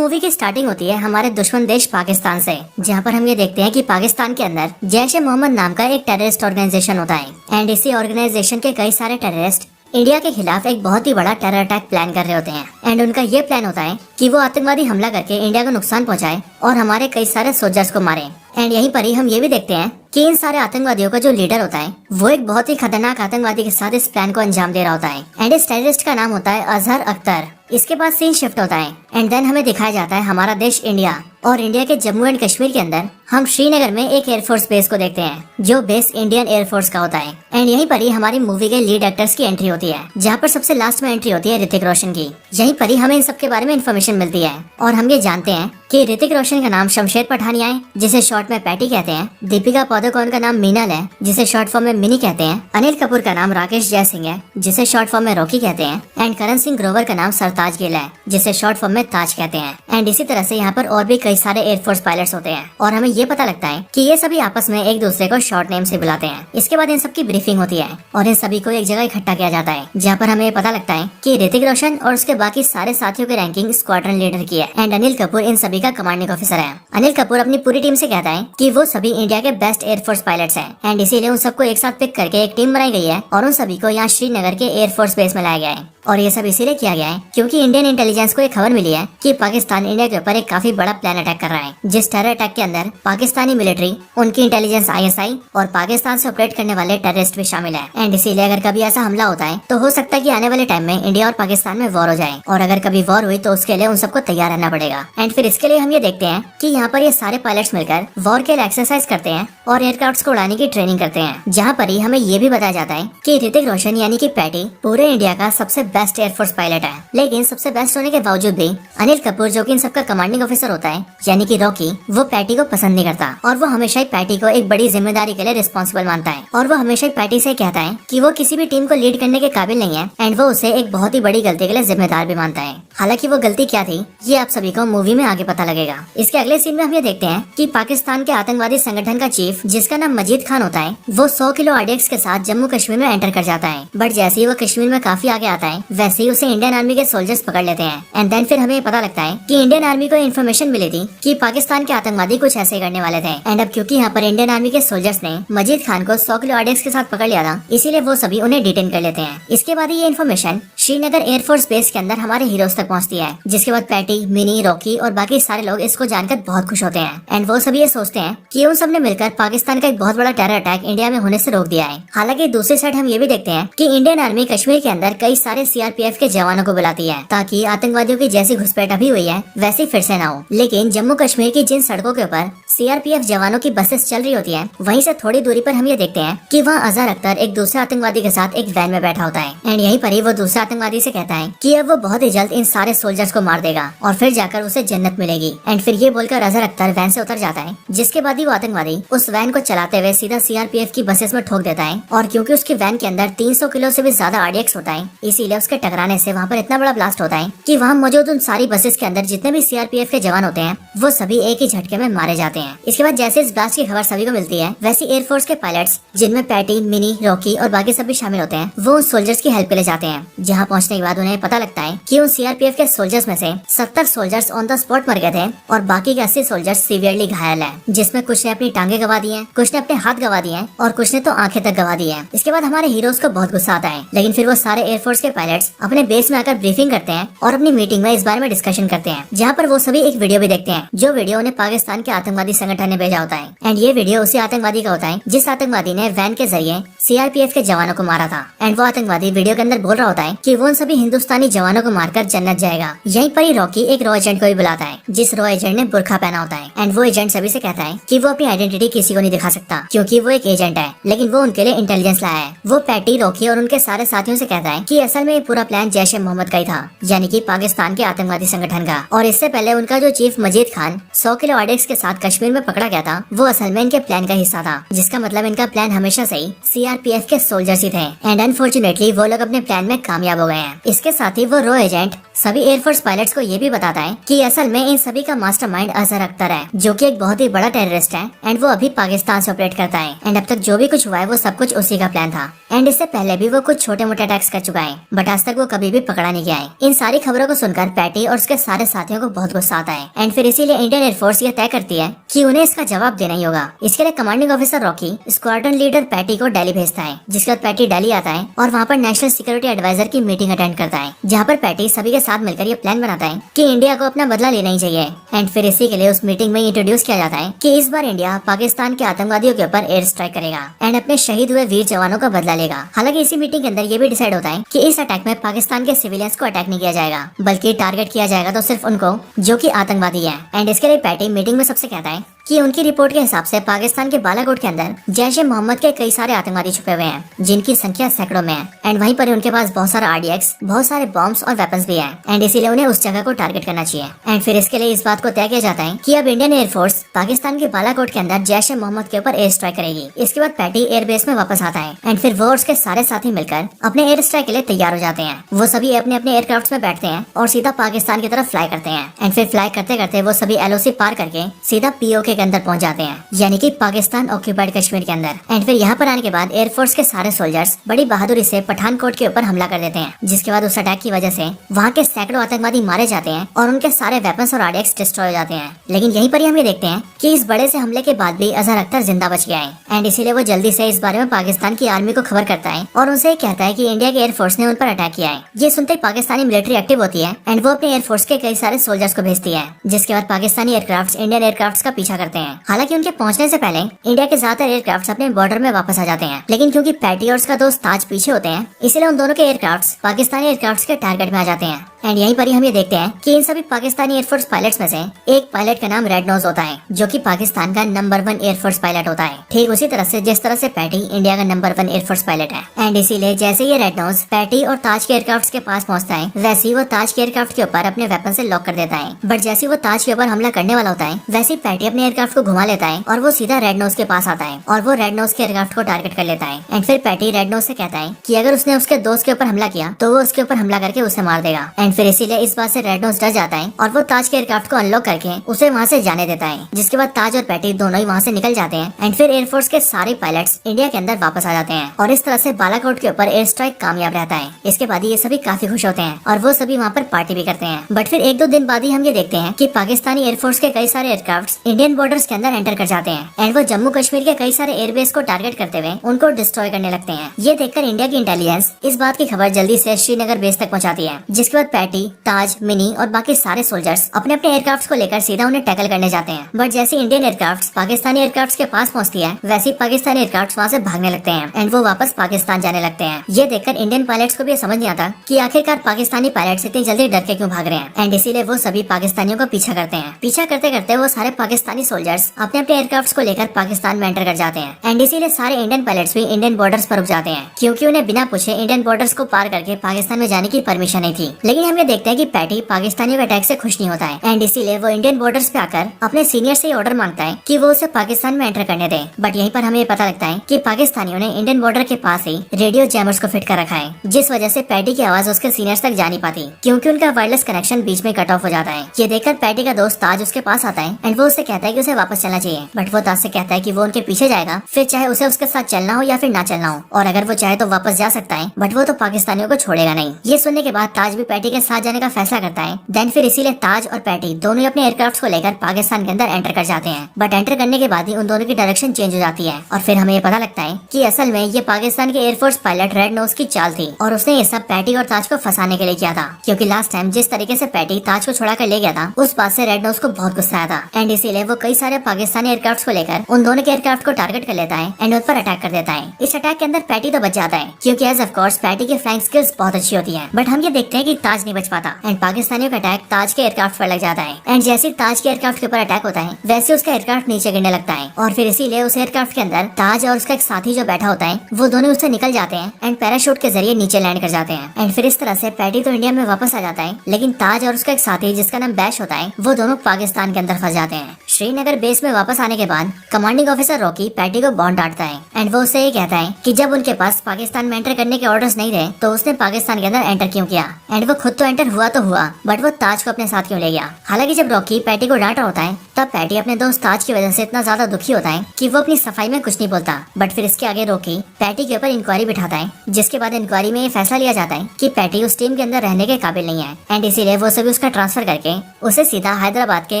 Movie की starting होती है हमारे दुश्मन देश पाकिस्तान से, जहाँ पर हम ये देखते हैं कि पाकिस्तान के अंदर जैश-ए-मोहम्मद नाम का एक टेररिस्ट ऑर्गेनाइजेशन होता है एंड इसी ऑर्गेनाइजेशन के कई सारे टेररिस्ट इंडिया के खिलाफ एक बहुत ही बड़ा टेरर अटैक प्लान कर रहे होते हैं एंड उनका ये प्लान होता है कि वो आतंकवादी हमला करके इंडिया को नुकसान पहुंचाए और हमारे कई सारे सोल्जर्स को मारे। एंड यहीं पर ही हम ये भी देखते हैं कि इन सारे आतंकवादियों का जो लीडर होता है वो एक बहुत ही खतरनाक आतंकवादी के साथ इस प्लान को अंजाम दे रहा होता है एंड इस टेररिस्ट का नाम होता है अजहर अख्तर। इसके बाद सीन शिफ्ट होता है एंड देन हमें दिखाया जाता है हमारा देश इंडिया, और इंडिया के जम्मू एंड कश्मीर के अंदर हम श्रीनगर में एक एयरफोर्स बेस को देखते हैं जो बेस इंडियन एयरफोर्स का होता है। एंड यहीं पर ही हमारी मूवी के लीड एक्टर्स की एंट्री होती है, जहाँ पर सबसे लास्ट में एंट्री होती है ऋतिक रोशन की। यहीं पर ही हमें इन सब के बारे में इन्फॉर्मेशन मिलती है और हम ये जानते हैं कि ऋतिक रोशन का नाम शमशेर पठानिया है जिसे शॉर्ट में पैटी कहते हैं, दीपिका पादुकोण का नाम मीनल है जिसे शॉर्ट फॉर्म में मिनी कहते हैं, अनिल कपूर का नाम राकेश जय सिंह है जिसे शॉर्ट फॉर्म में रॉकी कहते हैं एंड करण सिंह ग्रोवर का नाम सरताज गिल है जिसे शॉर्ट फॉर्म में ताज कहते हैं। एंड इसी तरह से यहाँ पर और भी कई सारे एयरफोर्स पायलट्स होते हैं और हमें ये पता लगता है कि ये सभी आपस में एक दूसरे को शॉर्ट नेम से बुलाते हैं। इसके बाद इन सबकी ब्रीफिंग होती है और इन सभी को एक जगह इकट्ठा किया जाता है, जहाँ पर हमें पता लगता है कि ऋतिक रोशन और उसके बाकी सारे साथियों की रैंकिंग स्क्वाड्रन लीडर की है एंड अनिल कपूर इन सभी का कमांडिंग ऑफिसर है। अनिल कपूर अपनी पूरी टीम से कहता है कि वो सभी इंडिया के बेस्ट एयरफोर्स पायलट्स हैं एंड इसीलिए उन सबको एक साथ पिक करके एक टीम बनाई गई है और उन सभी को यहाँ श्रीनगर के एयरफोर्स बेस में लाया गया है। और ये सब इसीलिए किया गया है क्योंकि इंडियन इंटेलिजेंस को एक खबर मिली है कि पाकिस्तान इंडिया के ऊपर एक काफी बड़ा प्लान अटैक कर रहा है, जिस टेरर अटैक के अंदर पाकिस्तानी मिलिट्री, उनकी इंटेलिजेंस ISI और पाकिस्तान से ऑपरेट करने वाले टेररिस्ट भी शामिल है। एंड इसीलिए अगर कभी ऐसा हमला होता है तो हो सकता है कि आने वाले टाइम में इंडिया और पाकिस्तान में वॉर हो जाए, और अगर कभी वॉर हुई तो उसके लिए उन सबको तैयार रहना पड़ेगा। एंड फिर इसके लिए हम ये देखते हैं कि यहाँ पर ये सारे पायलट्स मिलकर वॉर के लिए एक्सरसाइज करते हैं और एयरक्राफ्ट को उड़ाने की ट्रेनिंग करते हैं, जहाँ पर ही हमें ये भी बताया जाता है कि ऋतिक रोशन यानी कि पैटी पूरे इंडिया का सबसे बेस्ट एयरफोर्स पायलट है। लेकिन सबसे बेस्ट होने के बावजूद भी अनिल कपूर जो कि इन सबका कमांडिंग ऑफिसर होता है यानी कि रॉकी, वो पैटी को पसंद नहीं करता और वो हमेशा ही पैटी को एक बड़ी जिम्मेदारी के लिए रिस्पॉन्सिबल मानता है और वो हमेशा ही पैटी से कहता है कि वो किसी भी टीम को लीड करने के काबिल नहीं है एंड वो उसे एक बहुत ही बड़ी गलती के लिए जिम्मेदार भी मानता है। हालांकि वो गलती क्या थी ये आप सभी को मूवी में आगे पता लगेगा। इसके अगले सीन में हम ये देखते हैं कि पाकिस्तान के आतंकवादी संगठन का चीफ जिसका नाम मजीद खान होता है वो 100 किलो RDX के साथ जम्मू कश्मीर में एंटर कर जाता है, बट जैसे ही वो कश्मीर में काफी आगे आता है वैसे ही उसे इंडियन आर्मी के सोल्जर्स पकड़ लेते हैं। एंड देन फिर हमें पता लगता है कि इंडियन आर्मी को इन्फॉर्मेशन मिली थी कि पाकिस्तान के आतंकवादी कुछ ऐसे करने वाले थे एंड अब क्योंकि यहाँ पर इंडियन आर्मी के सोल्जर्स ने मजीद खान को 100 किलो RDX के साथ पकड़ लिया था, इसीलिए वो सभी उन्हें डिटेन कर लेते हैं। इसके बाद ये इन्फॉर्मेशन श्रीनगर एयरफोर्स बेस के अंदर हमारे हीरोज तक पहुँचती है, जिसके बाद पैटी, मिनी, रॉकी और बाकी सारे लोग इसको जानकर बहुत खुश होते हैं एंड वो सभी ये सोचते हैं कि उन सब ने मिलकर पाकिस्तान का एक बहुत बड़ा टेरर अटैक इंडिया में होने से रोक दिया है। हालांकि दूसरी साइड हम ये भी देखते हैं कि इंडियन आर्मी कश्मीर के अंदर कई सारे CRPF के जवानों को बुलाती है ताकि आतंकवादियों की जैसी घुसपैठ अभी हुई है वैसी फिर से ना हो। लेकिन जम्मू कश्मीर की जिन सड़कों के ऊपर CRPF जवानों की बसेस चल रही होती है वहीं से थोड़ी दूरी पर हम ये देखते हैं कि वहाँ अजहर अख्तर एक दूसरे आतंकवादी के साथ एक वैन में बैठा होता है एंड यहीं पर ही वो दूसरे आतंकवादी से कहता है कि अब वो बहुत ही जल्द इन सारे सोल्जर्स को मार देगा और फिर जाकर उसे जन्नत मिलेगी। एंड फिर ये बोलकर अजहर अख्तर वैन से उतर जाता है, जिसके बाद ही वो आतंकवादी उस वैन को चलाते हुए सीधा CRPF की बसेस में ठोक देता है और क्योंकि उसकी वैन के अंदर 300 किलो से भी ज्यादा RDX होता है, इसीलिए उसके टकराने से वहाँ पर इतना बड़ा ब्लास्ट होता है कि वहाँ मौजूद उन सारी बसेस के अंदर जितने भी CRPF के जवान होते हैं वो सभी एक ही झटके में मारे जाते हैं। इसके बाद जैसे इस ब्लास्ट की खबर सभी को मिलती है वैसे एयरफोर्स के पायलट्स जिनमें पैटी, मिनी, रॉकी और बाकी सभी शामिल होते हैं वो उन सोल्जर्स की हेल्प के लिए जाते हैं। जहाँ पहुँचने के बाद उन्हें पता लगता है कि उन CRPF के सोल्जर्स में से 70 सोल्जर्स ऑन द स्पॉट मर गए थे और बाकी के 80 सोल्जर्स सीवियरली घायल है, जिसमें कुछ ने अपनी टांगे गवा दी है, कुछ ने अपने हाथ गवा दिए हैं और कुछ ने तो आंखें तक गवा दी है। इसके बाद हमारे हीरोज को बहुत गुस्सा आता है, लेकिन फिर वो सारे एयरफोर्स के पायलट्स अपने बेस में आकर ब्रीफिंग करते हैं और अपनी मीटिंग में इस बारे में डिस्कशन करते हैं, जहाँ पर वो सभी एक वीडियो भी देखते हैं जो वीडियो उन्हें पाकिस्तान के आतंकवादी संगठन ने भेजा होता है। एंड ये वीडियो उसी आतंकवादी का होता है जिस आतंकवादी ने वैन के जरिए CRPF के जवानों को मारा था। एंड वो आतंकवादी वीडियो के अंदर बोल रहा होता है कि वो उन सभी हिंदुस्तानी जवानों को मारकर जन्नत जाएगा। यहीं पर ही रॉकी एक रॉ एजेंट को भी बुलाता है जिस रॉ एजेंट ने बुरखा पहना होता है एंड वो एजेंट सभी से कहता है कि वो अपनी आइडेंटिटी किसी को नहीं दिखा सकता क्योंकि वो एक एजेंट है, लेकिन वो उनके लिए इंटेलिजेंस लाया है। वो पैटी, रॉकी और उनके सारे साथियों से कहता है कि असल में ये पूरा प्लान जैश-ए-मोहम्मद का ही था, यानी कि पाकिस्तान के आतंकवादी संगठन का, और इससे पहले उनका जो चीफ मजीद खान 100 किलो RDX के साथ कश्मीर में पकड़ा गया था वो असल में इनके प्लान का हिस्सा था, जिसका मतलब इनका प्लान हमेशा से ही CRPF के सोल्जर्स ही थे एंड अनफॉर्चुनेटली वो लोग अपने प्लान में कामयाब हो गए हैं। इसके साथ ही वो रॉ एजेंट सभी एयरफोर्स पायलट्स को ये भी बताता है कि असल में इन सभी का मास्टरमाइंड अजहर अख्तर है, जो कि एक बहुत ही बड़ा टेररिस्ट है एंड वो अभी पाकिस्तान से ऑपरेट करता है एंड अब तक जो भी कुछ हुआ है वो सब कुछ उसी का प्लान था एंड इससे पहले भी वो कुछ छोटे मोटे अटैक्स कर चुका है, बट आज तक वो कभी भी पकड़ा नहीं गया है। इन सारी खबरों को सुनकर पैटी और उसके सारे साथियों को बहुत गुस्सा आता है एंड फिर इसीलिए इंडियन एयरफोर्स ये तय करती है कि उन्हें इसका जवाब देना ही होगा। इसके लिए commanding officer Rocky squadron leader Patty को दिल्ली भेजता है, जिसके बाद पैटी दिल्ली आता है और वहाँ पर नेशनल सिक्योरिटी एडवाइजर की मीटिंग अटेंड करता है, जहाँ पर पैटी सभी के साथ मिलकर ये प्लान बनाता है कि इंडिया को अपना बदला लेना ही चाहिए। एंड फिर इसी के लिए उस मीटिंग में इंट्रोड्यूस किया जाता है कि इस बार इंडिया पाकिस्तान के आतंकवादियों के ऊपर एयर स्ट्राइक करेगा एंड अपने शहीद हुए वीर जवानों का बदला लेगा। हालांकि इसी मीटिंग के अंदर ये भी डिसाइड होता है कि इस अटैक में पाकिस्तान के सिविलियंस को अटैक नहीं किया जाएगा, बल्कि टारगेट किया जाएगा तो सिर्फ उनको जो कि आतंकवादी है। एंड इसके लिए पैटी मीटिंग में सबसे कहता है कि उनकी रिपोर्ट के हिसाब से पाकिस्तान के बालाकोट के अंदर जैश-ए मोहम्मद के कई सारे आतंकवादी छुपे हुए हैं, जिनकी संख्या सैकड़ों में है। एंड वहीं पर उनके पास बहुत सारा आरडीएक्स, बहुत सारे बॉम्ब्स और वेपन्स भी है एंड इसीलिए उन्हें उस जगह को टारगेट करना चाहिए। एंड फिर इसके लिए इस बात को तय किया जाता है कि अब इंडियन एयरफोर्स पाकिस्तान के बालाकोट के अंदर जैश-ए मोहम्मद के ऊपर एयर स्ट्राइक करेगी। इसके बाद पैटी एयरबेस में वापस आता है एंड फिर वो और उसके सारे साथी मिलकर अपने एयर स्ट्राइक के लिए तैयार हो जाते हैं। वो सभी अपने अपने एयरक्राफ्ट में बैठते हैं और सीधा पाकिस्तान की तरफ फ्लाई करते हैं। एंड फिर फ्लाई करते करते वो सभी एलओसी पार करके सीधा पीओके के अंदर पहुंच जाते हैं, यानी कि पाकिस्तान ऑक्यूपाइड कश्मीर के अंदर। एंड फिर यहाँ पर आने के बाद एयरफोर्स के सारे सोल्जर्स बड़ी बहादुरी से पठानकोट के ऊपर हमला कर देते हैं, जिसके बाद उस अटैक की वजह से वहाँ के सैकड़ों आतंकवादी मारे जाते हैं और उनके सारे वेपन्स और आरडीएक्स डिस्ट्रॉय हो जाते हैं। लेकिन यहीं पर ही हम ये देखते हैं कि इस बड़े से हमले के बाद भी अजहर अख्तर जिंदा बच गया है एंड इसीलिए वो जल्दी से इस बारे में पाकिस्तान की आर्मी को खबर करता है और उनसे कहता है कि इंडिया के एयरफोर्स ने उन पर अटैक किया है। ये सुनते ही पाकिस्तानी मिलिट्री एक्टिव होती है एंड वो अपने एयरफोर्स के कई सारे सोल्जर्स को भेजती है, जिसके बाद पाकिस्तानी एयरक्राफ्ट इंडियन एयरक्राफ्ट का पीछा करते हैं। हालांकि उनके पहुंचने से पहले इंडिया के ज्यादातर एयरक्राफ्ट अपने बॉर्डर में वापस आ जाते हैं, लेकिन क्योंकि पैटी और उसका दोस्त ताज पीछे होते हैं, इसलिए उन दोनों के एयरक्राफ्ट पाकिस्तानी एयरक्राफ्ट के टारगेट में आ जाते हैं। एंड यहीं पर ही हम ये देखते हैं कि इन सभी पाकिस्तानी एयरफोर्स पायलट्स में से एक पायलट का नाम रेड नोज होता है, जो कि पाकिस्तान का नंबर 1 एयरफोर्स पायलट होता है, ठीक उसी तरह से जिस तरह से पैटी इंडिया का नंबर 1 एयरफोर्स पायलट है। एंड इसीलिए जैसे ये रेड नोज पैटी और ताज के एयरक्राफ्ट के पास पहुंचता है, वैसे ही वो ताज के एयरक्राफ्ट के ऊपर अपने वेपन से लॉक कर देता है। बट जैसे वो ताज के ऊपर हमला करने वाला होता है, वैसे ही पैटी अपने एयरक्राफ्ट को घुमा लेता है और वो सीधा रेड नोज के पास आता है और वो रेड नोज के एयरक्राफ्ट को टारगेट कर लेता है। एंड फिर पैटी रेड नोज से कहता है कि अगर उसने उसके दोस्त के ऊपर हमला किया तो वो उसके ऊपर हमला करके उसे मार देगा। एंड फिर इसीलिए इस बात से रेड नोज डर जाता है और वो ताज के एयरक्राफ्ट को अनलॉक करके उसे वहाँ से जाने देता है, जिसके बाद ताज और पैटी दोनों ही वहाँ से निकल जाते हैं। एंड फिर एयरफोर्स के सारे पायलट्स इंडिया के अंदर वापस आ जाते हैं और इस तरह से बालाकोट के ऊपर एयर स्ट्राइक कामयाब रहता है। इसके बाद ये सभी काफी खुश होते हैं और वो सभी वहाँ पर पार्टी भी करते हैं। बट फिर 1-2 दिन बाद ही हम ये देखते हैं कि पाकिस्तानी एयरफोर्स के कई सारे एयरक्राफ्ट इंडियन बॉर्डर्स के अंदर एंटर कर जाते हैं एंड वो जम्मू कश्मीर के कई सारे एयरबेस को टारगेट करते हुए उनको डिस्ट्रॉय करने लगते हैं। ये देखकर इंडिया की इंटेलिजेंस इस बात की खबर जल्दी से श्रीनगर बेस तक पहुंचाती है, जिसके बाद पैटी, ताज, मिनी और बाकी सारे सोल्जर्स अपने अपने एयरक्राफ्ट को लेकर सीधा उन्हें टैकल करने जाते हैं। बट जैसे इंडियन एयरक्राफ्ट पाकिस्तानी एयरक्राफ्ट के पास पहुंचती है, वैसे ही पाकिस्तानी एयरक्राफ्ट वहाँ से भागने लगते हैं एंड वो वापस पाकिस्तान जाने लगते हैं। ये देखकर इंडियन पायलट्स को भी समझ नहीं आता कि आखिरकार पाकिस्तानी पायलट्स इतनी जल्दी डर के क्यों भाग रहे हैं एंड इसीलिए वो सभी पाकिस्तानियों को पीछा करते हैं। पीछा करते करते वो सारे पाकिस्तानी सोल्जर्स अपने अपने एयरक्राफ्ट को लेकर पाकिस्तान में एंटर कर जाते हैं एंड इसीलिए सारे इंडियन पायलट्स भी इंडियन बॉर्डर्स पर रुक जाते हैं, क्योंकि उन्हें बिना पूछे इंडियन बॉर्डर्स को पार करके पाकिस्तान में जाने की परमिशन नहीं थी। लेकिन हम ये देखते हैं कि पैटी पाकिस्तानियों के अटैक से खुश नहीं होता है एंड इसीलिए वो इंडियन बॉर्डर्स पे आकर अपने सीनियर से ऑर्डर मांगता है कि वो उसे पाकिस्तान में एंटर करने दे। बट यहीं पर हमें पता लगता है कि पाकिस्तानियों ने इंडियन बॉर्डर के पास ही रेडियो जैमर्स को फिट कर रखा है, जिस वजह से पैटी की आवाज उसके सीनियर्स तक जा नहीं पाती, क्योंकि उनका वायरलेस कनेक्शन बीच में कट ऑफ हो जाता है। ये देखकर पैटी का दोस्त ताज उसके पास आता है एंड वो उससे कहता है कि उसे वापस चलना चाहिए। बट वो ताज से कहता है कि वो उनके पीछे जाएगा, फिर चाहे उसे उसके साथ चलना हो या फिर ना चलना हो, और अगर वो चाहे तो वापस जा सकता है, बट वो तो पाकिस्तानियों को छोड़ेगा नहीं। ये सुनने के बाद ताज भी पैटी के साथ जाने का फैसला करता है। देन फिर इसीलिए ताज और पैटी दोनों अपने एयरक्राफ्ट को लेकर पाकिस्तान के अंदर एंटर कर जाते हैं। बट एंटर करने के बाद ही उन दोनों की डायरेक्शन चेंज हो जाती है और फिर हमें ये पता लगता है कि असल में ये पाकिस्तान के एयरफोर्स पायलट रेड नोज की चाल थी और उसने ये सब पैटी और ताज को फंसाने के लिए किया था, क्योंकि लास्ट टाइम जिस तरीके से पैटी ताज को छुड़ा कर ले गया था, उस बात से रेड नोज को बहुत गुस्सा आया था एंड इसीलिए वो कई सारे पाकिस्तानी एयरक्राफ्ट को लेकर उन दोनों के एयरक्राफ्ट को टारगेट कर लेता है एंड उन पर अटैक कर देता है। इस अटैक के अंदर पैटी तो बच जाता है, क्योंकि एज ऑफ कोर्स पैटी की फ्लाइंग स्किल्स बहुत अच्छी होती है। बट हम ये देखते हैं कि ताज नहीं बच पाता एंड पाकिस्तानियों का अटैक ताज के एयरक्राफ्ट पर लग जाता है एंड जैसे ताज के एयरक्राफ्ट के ऊपर अटैक होता है, वैसे उसका एयरक्राफ्ट नीचे गिरने लगता है और फिर इसीलिए उस एयरक्राफ्ट के अंदर ताज और उसका एक साथी जो बैठा होता है, वो दोनों उससे निकल जाते हैं एंड पैराशूट के जरिए नीचे लैंड कर जाते हैं। एंड फिर इस तरह से पैटी तो इंडिया में वापस आ जाता है, लेकिन ताज और उसका एक साथी जिसका नाम बैश होता है, वो दोनों पाकिस्तान के अंदर फंस जाते हैं। श्रीनगर बेस में वापस आने के बाद कमांडिंग ऑफिसर रॉकी पैटी को बहुत डांटता है एंड वो उससे ये कहता है कि जब उनके पास पाकिस्तान में एंटर करने के ऑर्डर्स नहीं थे तो उसने पाकिस्तान के अंदर एंटर क्यों किया। एंड वो खुद तो एंटर हुआ तो हुआ बट वो ताज को अपने साथ क्यों ले गया। हालांकि जब रॉकी पैटी को डांट रहा होता है तब पैटी अपने दोस्त ताज की वजह से इतना ज्यादा दुखी होता है कि वो अपनी सफाई में कुछ नहीं बोलता। बट फिर इसके आगे रॉकी पैटी के ऊपर इंक्वायरी बिठाता है, जिसके बाद इंक्वायरी में ये फैसला लिया जाता है कि पैटी उस टीम के अंदर रहने के काबिल नहीं है एंड इसीलिए वो सभी उसका ट्रांसफर करके उसे सीधा हैदराबाद के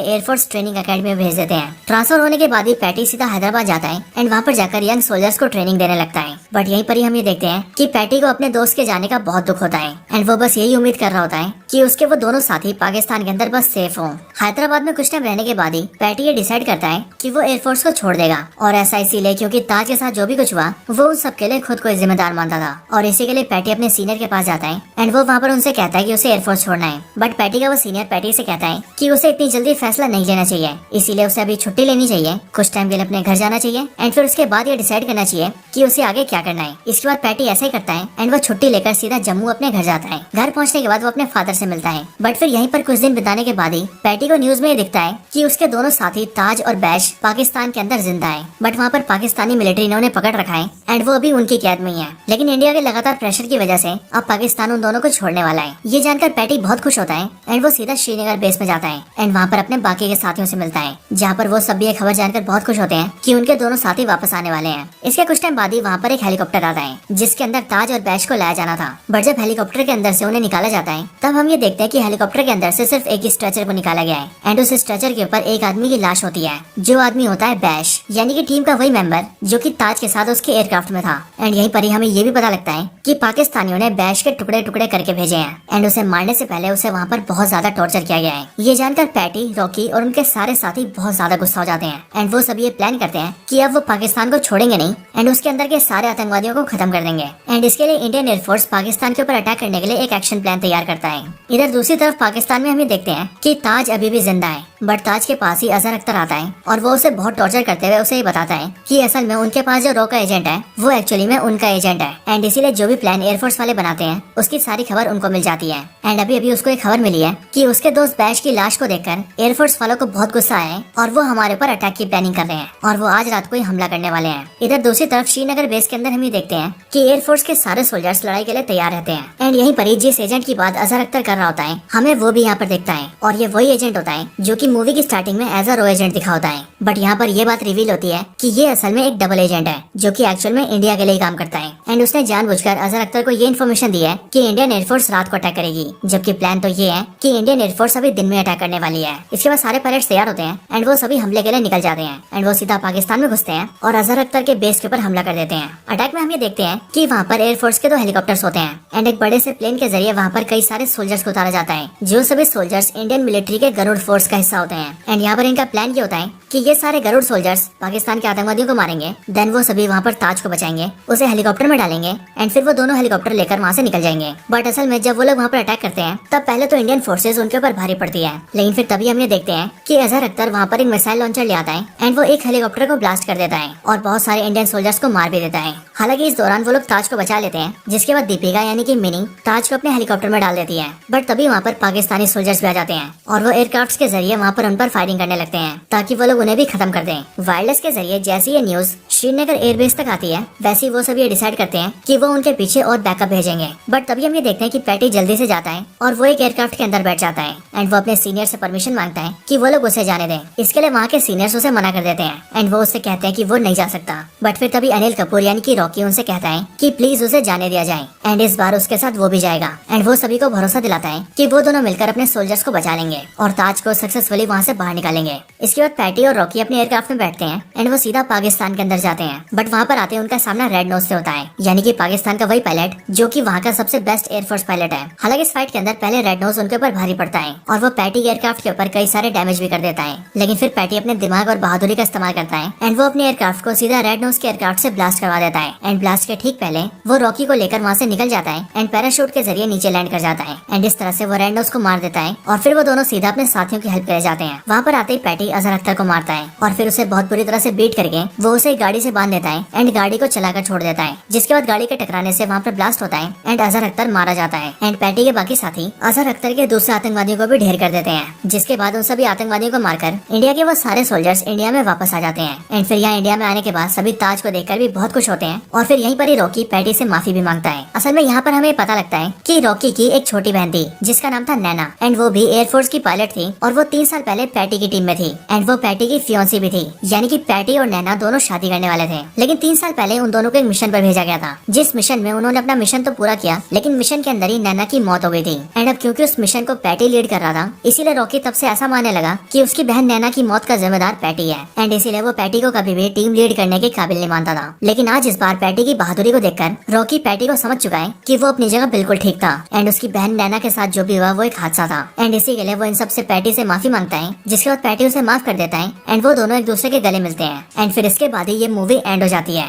एयरफोर्स ट्रेनिंग अकेडमी में भेज देते हैं। ट्रांसफर होने के बाद ही पैटी सीधा हैदराबाद जाता है एंड वहाँ पर जाकर यंग सोल्जर्स को ट्रेनिंग देने लगता है। बट यहीं पर ही हम ये देखते हैं कि पैटी को अपने दोस्त के जाने का बहुत दुख होता है एंड वो बस यही उम्मीद कर रहा होता है कि उसके वो दोनों साथी पाकिस्तान के अंदर बस सेफ हों। हैदराबाद में कुछ टाइम रहने के बाद ही पैटी ये डिसाइड करता है कि वो एयरफोर्स को छोड़ देगा और ऐसा इसीलिए क्योंकि ताज के साथ जो भी कुछ हुआ वो उन सब के लिए खुद को जिम्मेदार मानता था और इसी के लिए पैटी अपने सीनियर के पास जाता है एंड वो वहाँ पर उनसे कहता है कि उसे एयरफोर्स छोड़ना है। बट पैटी का वो सीनियर पैटी से कहता है कि उसे इतनी जल्दी फैसला नहीं लेना चाहिए, इसीलिए उसे अभी छुट्टी लेनी चाहिए, कुछ टाइम के लिए अपने घर जाना चाहिए एंड फिर उसके बाद ये डिसाइड करना चाहिए कि उसे आगे क्या करना है। इसके बाद पैटी ऐसा ही करता है एंड वो छुट्टी लेकर सीधा जम्मू अपने घर जाता है। घर पहुँचने के बाद वो अपने फादर से मिलता है। बट फिर यहीं पर कुछ दिन बिताने के बाद ही पैटी को न्यूज में ये दिखता है कि उसके दोनों साथी ताज और बैश पाकिस्तान के अंदर जिंदा है। बट वहाँ पर पाकिस्तानी मिलिट्री ने उन्हें पकड़ रखा है एंड वो अभी उनकी कैद में ही है। लेकिन इंडिया के लगातार प्रेशर की वजह से अब पाकिस्तान उन दोनों को छोड़ने वाला है। ये जानकर पैटी बहुत खुश होता है एंड वो सीधा श्रीनगर बेस में जाता है एंड वहाँ पर अपने बाकी के साथियों से मिलता है, जहाँ पर वो सब भी ये खबर जानकर बहुत खुश होते हैं कि उनके दोनों साथी वापस आने वाले हैं। इसके कुछ टाइम बाद ही वहाँ पर एक हेलीकॉप्टर आता है जिसके अंदर ताज और बैश को लाया जाना था। बट जब हेलीकॉप्टर के अंदर से उन्हें निकाला जाता है तब हम ये देखते हैं कि हेलीकॉप्टर के अंदर से सिर्फ एक ही स्ट्रेचर को निकाला गया है एंड उस स्ट्रेचर के ऊपर एक आदमी की लाश होती है, जो आदमी होता है बैश, यानी कि टीम का वही मेंबर जो कि ताज के साथ उसके एयरक्राफ्ट में था। एंड यहीं पर ही हमें ये भी पता लगता है कि पाकिस्तानियों ने बैश के टुकड़े टुकड़े करके भेजे हैं एंड उसे मारने से पहले उसे वहाँ पर बहुत ज्यादा टॉर्चर किया गया है। ये जानकर पैटी, रॉकी और उनके सारे साथी बहुत ज्यादा गुस्सा हो जाते हैं एंड वो सब ये प्लान करते हैं कि अब वो पाकिस्तान को छोड़ेंगे नहीं एंड उसके अंदर के सारे आतंकवादियों को खत्म कर देंगे। एंड इसके लिए इंडियन एयरफोर्स पाकिस्तान के ऊपर अटैक करने के लिए एक एक्शन प्लान तैयार करता है। इधर दूसरी तरफ पाकिस्तान में हम ये देखते हैं कि ताज अभी भी जिंदा है। बट ताज के पास ही अजहर अख्तर आता है और वो उसे बहुत टॉर्चर करते हुए उसे ये बताता है कि असल में उनके पास जो रॉ का एजेंट है वो एक्चुअली में उनका एजेंट है एंड इसीलिए जो भी प्लान एयरफोर्स वाले बनाते हैं उसकी सारी खबर उनको मिल जाती है। एंड अभी अभी उसको एक खबर मिली है कि उसके दोस्त बैश की लाश को देखकर एयरफोर्स वालों को बहुत गुस्सा आया है और वो हमारे ऊपर अटैक की प्लानिंग कर रहे हैं और वो आज रात को ही हमला करने वाले हैं। इधर दूसरी तरफ श्रीनगर बेस के अंदर हम ये देखते हैं कि एयरफोर्स के सारे सोल्जर्स लड़ाई के लिए तैयार रहते हैं एंड यहीं पर ही जिस एजेंट की बात अजहर अख्तर कर रहा होता है हमें वो भी यहाँ पर देखता है और ये वही एजेंट होता है जो की मूवी की स्टार्टिंग में एज अ रॉ एजेंट दिखा होता है। बट यहाँ पर ये बात रिवील होती है कि ये असल में एक डबल एजेंट है जो कि एक्चुअल में इंडिया के लिए काम करता है एंड उसने जानबूझकर अजहर अख्तर को ये इन्फॉर्मेशन दी है कि इंडियन एयरफोर्स रात को अटैक करेगी, जबकि प्लान तो ये है कि इंडियन एयरफोर्स अभी दिन में अटैक करने वाली है। इसके बाद सारे पायलट्स तैयार होते हैं एंड वो सभी हमले के लिए निकल जाते हैं एंड वो सीधा पाकिस्तान में घुसते हैं और अजहर अख्तर के बेस के ऊपर हमला कर देते हैं। अटैक में हम ये देखते हैं कि वहाँ पर एयरफोर्स के 2 हेलीकॉप्टर्स होते हैं एंड एक बड़े से प्लेन के जरिए वहाँ पर कई सारे सोल्जर्स को उतारा जाता है, जो सभी सोल्जर्स इंडियन मिलिट्री के गरुड़ फोर्स का हिस्सा होते हैं। एंड यहाँ पर इनका प्लान ये होता है कि ये सारे गरुड़ सोल्जर्स पाकिस्तान के आतंकवादियों को मारेंगे, देन वो सभी वहाँ पर ताज को बचाएंगे, उसे हेलीकॉप्टर में डालेंगे एंड फिर वो दोनों हेलीकॉप्टर लेकर वहाँ से निकल जाएंगे। बट असल में जब वो लोग वहाँ पर अटैक करते हैं तब पहले तो इंडियन फोर्सेज उनके ऊपर भारी पड़ती है, लेकिन फिर तभी हमने देखते हैं कि अजहर अख्तर वहाँ पर एक मिसाइल लॉन्चर ले आता है एंड वो एक हेलीकॉप्टर को ब्लास्ट कर देता है और बहुत सारे इंडियन सोल्जर्स को मार भी देता है। हालांकि इस दौरान वो लोग ताज को बचा लेते हैं, जिसके बाद दीपिका यानी कि मिनी ताज को अपने हेलीकॉप्टर में डाल देती है। बट तभी वहाँ पर पाकिस्तानी सोल्जर्स भी आ जाते हैं और वो एयरक्राफ्ट के जरिए वहाँ पर उन पर फायरिंग करने लगते हैं ताकि वो लोग उन्हें भी खत्म कर दें। वायरलेस के जरिए जैसी ये न्यूज श्रीनगर एयरबेस तक आती है वैसे वो सब ये डिसाइड करते हैं कि वो उनके पीछे और बैकअप भेजेंगे। बट तभी हम ये देखते हैं कि पैटी जल्दी से जाता है और वो एक एयरक्राफ्ट के अंदर बैठ जाता है एंड वो अपने सीनियर से परमिशन मांगता है कि वो लोग उसे जाने दें। इसके लिए वहाँ के सीनियर्स उसे मना कर देते हैं एंड वो उससे कहते हैं कि वो नहीं जा सकता। बट फिर तभी अनिल कपूर यानी कि रॉकी उनसे कहता है कि प्लीज उसे जाने दिया जाए एंड इस बार उसके साथ वो भी जाएगा एंड वो सभी को भरोसा दिलाता है कि वो दोनों मिलकर अपने सोल्जर्स को बचा लेंगे और ताज को सक्सेसफुली वहाँ से बाहर निकालेंगे। इसके बाद पैटी और रॉकी अपने एयरक्राफ्ट में बैठते हैं एंड वो सीधा पाकिस्तान के अंदर जाते हैं। बट वहाँ पर आते हैं उनका सामना रेड नोज से होता है, यानी कि पाकिस्तान का वही पायलट जो कि वहाँ का सबसे बेस्ट एयरफोर्स पायलट है। हालांकि इस फाइट के अंदर पहले रेड नोज उनके ऊपर भारी पड़ता है और वो पैटी एयरक्राफ्ट के ऊपर कई सारे डैमेज भी कर देता है, लेकिन फिर पैटी अपने दिमाग और बहादुरी का इस्तेमाल करता है एंड वो अपने एयरक्राफ्ट को सीधा रेड नोज के एयरक्राफ्ट से ब्लास्ट करवा देता है। एंड ब्लास्ट के ठीक पहले वो रॉकी को लेकर वहाँ से निकल जाता है एंड पैराशूट के जरिए नीचे लैंड कर जाता है एंड इस तरह से वो रेड नोज को मार देता है और फिर वो दोनों सीधा अपने साथियों की हेल्प करे जाते हैं। वहाँ पर आते ही पैटी अजहर अख्तर को मारता है और फिर उसे बहुत बुरी तरह से बीट करके वो उसे गाड़ी गाड़ी से बांध देता है एंड गाड़ी को चलाकर छोड़ देता है, जिसके बाद गाड़ी के टकराने से वहाँ पर ब्लास्ट होता है एंड अजहर अख्तर मारा जाता है एंड पैटी के बाकी साथी अजहर अख्तर के दूसरे आतंकवादियों को भी ढेर कर देते हैं, जिसके बाद उन सभी आतंकवादियों को मारकर इंडिया के वो सारे सोल्जर्स इंडिया में वापस आ जाते हैं एंड फिर यहाँ इंडिया में आने के बाद सभी ताज को देखकर भी बहुत खुश होते हैं और फिर यहीं पर ही रॉकी पैटी से माफी भी मांगता है। असल में यहाँ पर हमें पता लगता है कि रॉकी की एक छोटी बहन थी जिसका नाम था नैना एंड वो भी एयरफोर्स की पायलट थी और वो 3 साल पहले पैटी की टीम में थी एंड वो पैटी की फियोंसी भी थी, यानी कि पैटी और नैना दोनों शादी करने वाले थे। लेकिन 3 साल पहले उन दोनों को एक मिशन पर भेजा गया था, जिस मिशन में उन्होंने अपना मिशन तो पूरा किया लेकिन मिशन के अंदर ही नैना की मौत हो गई थी एंड अब क्योंकि उस मिशन को पैटी लीड कर रहा था इसीलिए रॉकी तब से ऐसा मानने लगा कि उसकी बहन नैना की मौत का जिम्मेदार पैटी है एंड इसीलिए वो पैटी को कभी भी टीम लीड करने के काबिल नहीं मानता था। लेकिन आज इस बार पैटी की बहादुरी को देखकर रॉकी पैटी को समझ चुका है कि वो अपनी जगह बिल्कुल ठीक था एंड उसकी बहन नैना के साथ जो भी हुआ वो एक हादसा था एंड इसी के लिए वो इन सब से पैटी से माफी मांगता है, जिसके बाद पैटी उसे माफ कर देता है एंड वो दोनों एक दूसरे के गले मिलते हैं एंड फिर इसके बाद ही ये मूवी एंड हो जाती है।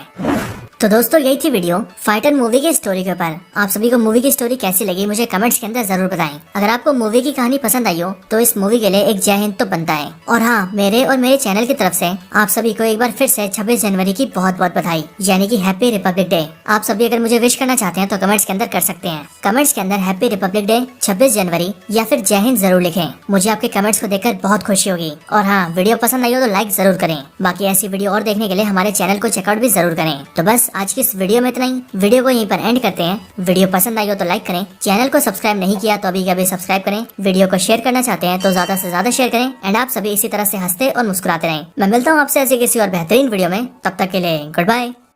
तो दोस्तों यही थी वीडियो फाइटर मूवी की स्टोरी के ऊपर। आप सभी को मूवी की स्टोरी कैसी लगी मुझे कमेंट्स के अंदर जरूर बताएं। अगर आपको मूवी की कहानी पसंद आई हो तो इस मूवी के लिए एक जय हिंद तो बनता है। और हाँ, मेरे और मेरे चैनल की तरफ से आप सभी को एक बार फिर से 26 जनवरी की बहुत बहुत बधाई, यानी कि हैप्पी रिपब्लिक डे। आप सभी अगर मुझे विश करना चाहते हैं तो कमेंट्स के अंदर कर सकते हैं। कमेंट्स के अंदर हैप्पी रिपब्लिक डे, 26 जनवरी या फिर जय हिंद जरूर लिखें। मुझे आपके कमेंट्स को देखकर बहुत खुशी होगी। और हाँ, वीडियो पसंद आई हो तो लाइक जरूर करें। बाकी ऐसी वीडियो और देखने के लिए हमारे चैनल को चेकआउट भी जरूर करें। तो बस आज की इस वीडियो में इतना ही। वीडियो को यहीं पर एंड करते हैं। वीडियो पसंद आई हो तो लाइक करें, चैनल को सब्सक्राइब नहीं किया तो अभी अभी सब्सक्राइब करें, वीडियो को शेयर करना चाहते हैं तो ज्यादा से ज्यादा शेयर करें एंड आप सभी इसी तरह से हंसते और मुस्कुराते रहें। मैं मिलता हूँ आपसे ऐसे किसी और बेहतरीन वीडियो में, तब तक के लिए गुड बाय।